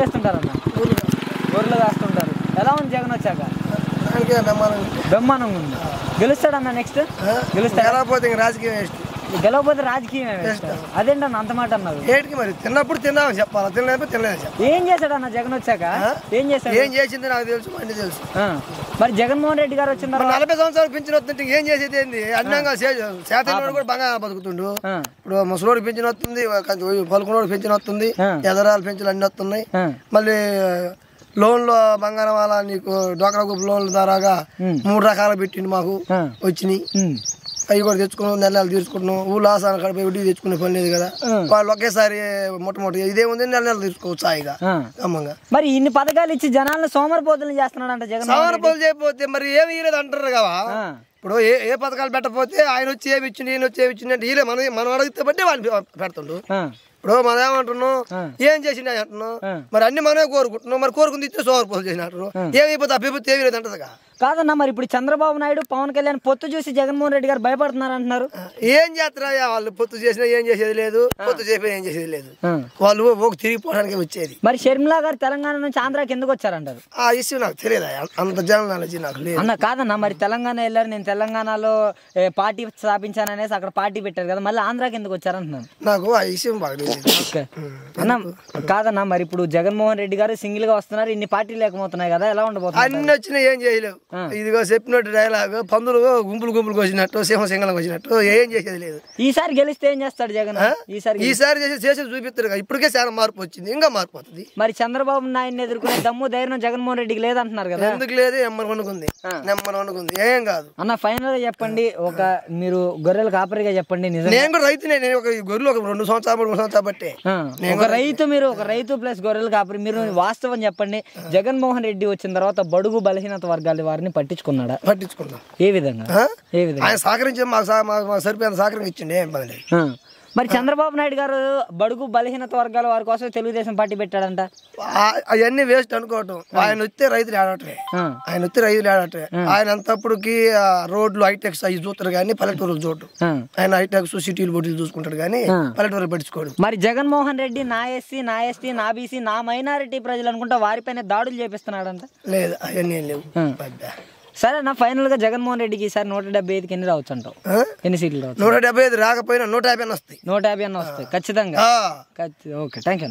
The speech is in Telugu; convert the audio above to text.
చేస్తుంటారన్న? గొర్రెలు కాస్తుంటారు. ఎలా ఉంది జగన్ వచ్చాక? బ్రహ్మాండంగా ఉంది. గెలుస్తాడన్న నెక్స్ట్? గెలవకపోతే రాజకీయం అదేంటన్న అంత మాట అన్నారు? మరి తిన్నప్పుడు తిన్నామని చెప్పాలి, తినలేకపోతే తినలేదు. ఏం చేశాడన్న జగన్ వచ్చాక? ఏం చేశాడు? ఏం చేసింది నాకు తెలుసు, అన్ని తెలుసు. మరి జగన్మోహన్ రెడ్డి గారు వచ్చిన 40 సంవత్సరాలు పింఛన్ వస్తుంటే ఏం చేసేది ఏంది? అన్నంగా శాతం కూడా బాగా బతుకుతుండు. ఇప్పుడు ముసలోడు పింఛన్ వస్తుంది, పలుకునోడు పింఛన్ వస్తుంది, ఎదరాలు పింఛన్లు అన్ని వస్తున్నాయి. మళ్ళీ లోన్లు బంగారం వాళ్ళ నీకు డోక్రా గ్రూప్ లోన్ల ద్వారాగా 3 రకాలు పెట్టిండు మాకు వచ్చినాయి. అవి కూడా తెచ్చుకున్నాం, నెలలు తీసుకుంటున్నాం. ఊళ్ళో ఆసాన కడిపి వడ్డీ తెచ్చుకునే పని లేదు కదా. వాళ్ళు ఒకేసారి మొట్టమొదటి ఇదేముంది, నెలలు తీసుకోవచ్చు హాయిగా అమ్మంగా. మరి ఇన్ని పథకాలు ఇచ్చి జనాలను సోమరిపోతులు చేస్తున్నాడంట జగన్. సోమరిపోతులు చేయకపోతే మరి ఏమి ఇవ్వలేదు అంటారు కదా. ఇప్పుడు ఏ పథకాలు పెట్టకపోతే ఆయన వచ్చి ఏమి ఇచ్చింది, ఈయన వచ్చి ఏమి ఇచ్చింది అంటే వీళ్ళే మనం అడిగితే బట్టి వాళ్ళు పెడుతుండు. ఇప్పుడు మనం ఏమంటున్నాం, ఏం చేసింది అంటున్నాం. మరి అన్ని మనమే కోరుకుంటున్నాం. మరి కోరుకుంది ఇస్తే సోమరిపోతులు చేసినట్టు ఏమైపోతే అభివృద్ధి ఏమి లేదు అంటదిగా. కాదన్నా, మరి ఇప్పుడు చంద్రబాబు నాయుడు పవన్ కళ్యాణ్ పొత్తు చూసి జగన్మోహన్ రెడ్డి గారు భయపడుతున్నారు అంటున్నారు. ఏం చేస్తారా వాళ్ళు? పొత్తు చేసినా ఏం చేసేది లేదు, పొత్తు చేసినా ఏం చేసేది లేదు. వాళ్ళు తిరిగిపోవడానికి వచ్చేది. మరి షర్మిలా గారు తెలంగాణ నుంచి ఆంధ్రాకి ఎందుకు వచ్చారంటారు? ఆ ఇష్యూ నాకు తెలియదా, అంత జనరల్ నాలెడ్జ్ నాకు లేదు అన్న. కాదన్నా, మరి తెలంగాణ వెళ్ళారు, నేను తెలంగాణలో పార్టీ స్థాపించాననేసి అక్కడ పార్టీ పెట్టారు కదా, మళ్ళీ ఆంధ్రాకి ఎందుకు వచ్చారంటున్నాను. నాకు ఆ ఇష్యూ బాగా అన్న. కాదన్నా, మరి ఇప్పుడు జగన్మోహన్ రెడ్డి గారు సింగిల్ గా వస్తున్నారు, ఇన్ని పార్టీలు లేకపోతున్నాయి కదా, ఎలా ఉండబోతుంది? అన్ని వచ్చినా ఏం చేయలేవు. ఇదిగో చెప్పినట్టు డైలాగ్, పందులు గుంపులు వచ్చినట్టు, సింహం వచ్చినట్టు ఏం చేసేది లేదు. ఈసారి గెలిస్తే ఏం చేస్తాడు జగన్? ఈసారి చేసి చూపిస్తారు. ఇప్పటికే చాలా మార్పు వచ్చింది, ఇంకా మార్పు అవుతుంది. మరి చంద్రబాబు నాయుడిని ఎదుర్కొనే దమ్ము ధైర్యం జగన్మోహన్ రెడ్డికి లేదంటున్నారు కదా. ఎందుకు లేదు? నెంబర్ వన్ ఏం కాదు అన్న. ఫైనల్ గా చెప్పండి, మీరు గొర్రెల కాపరిగా చెప్పండి. నేను కూడా రైతునే. నేను ఒక గొర్రెలు 2 సంవత్సరాలు 3 సంవత్సరాలు బట్టే మీరు ఒక రైతు ప్లస్ గొర్రెలు కాపరి. మీరు వాస్తవం చెప్పండి, జగన్మోహన్ రెడ్డి వచ్చిన తర్వాత బడుగు బలహీనత వర్గాల వారిని పట్టించుకున్నా. ఏ విధంగా ఆయన సహకరించి మాకు సరిపోయిన సహకరించి ఇచ్చిండి, ఏం పని లేదు. మరి చంద్రబాబు నాయుడు గారు బడుగు బలహీనత వర్గాల వారి కోసం తెలుగుదేశం పార్టీ పెట్టాడంట. అవన్నీ వేస్ట్ అనుకోవటం. ఆయన వస్తే రైతులు ఆడటమే, ఆయన అంతప్పుడుకి రోడ్లు హైటెక్స్ అవి చూస్తారు కానీ పల్లెటూరులు చూడటం. ఆయన హైటెక్స్ సిటీలు బొటీలు చూసుకుంటాడు కానీ పల్లెటూరులు పట్టించుకోడు. మరి జగన్మోహన్ రెడ్డి నా ఎస్సీ, నా ఎస్టీ, నా బీసీ, నా మైనారిటీ ప్రజలు అనుకుంటా వారిపైన దాడులు చేపిస్తున్నాడంట. లేదు, అవన్నీ ఏం లేవు. సరే నా ఫైనల్ గా జగన్మోహన్ రెడ్డికి ఈసారి 175కి ఎన్ని రావచ్చు అంటావు? ఎన్ని సీట్లు రావచ్చు? 175 రాకపోయినా 150 వస్తాయి. 150 వస్తాయి ఖచ్చితంగా. Okay, thank you.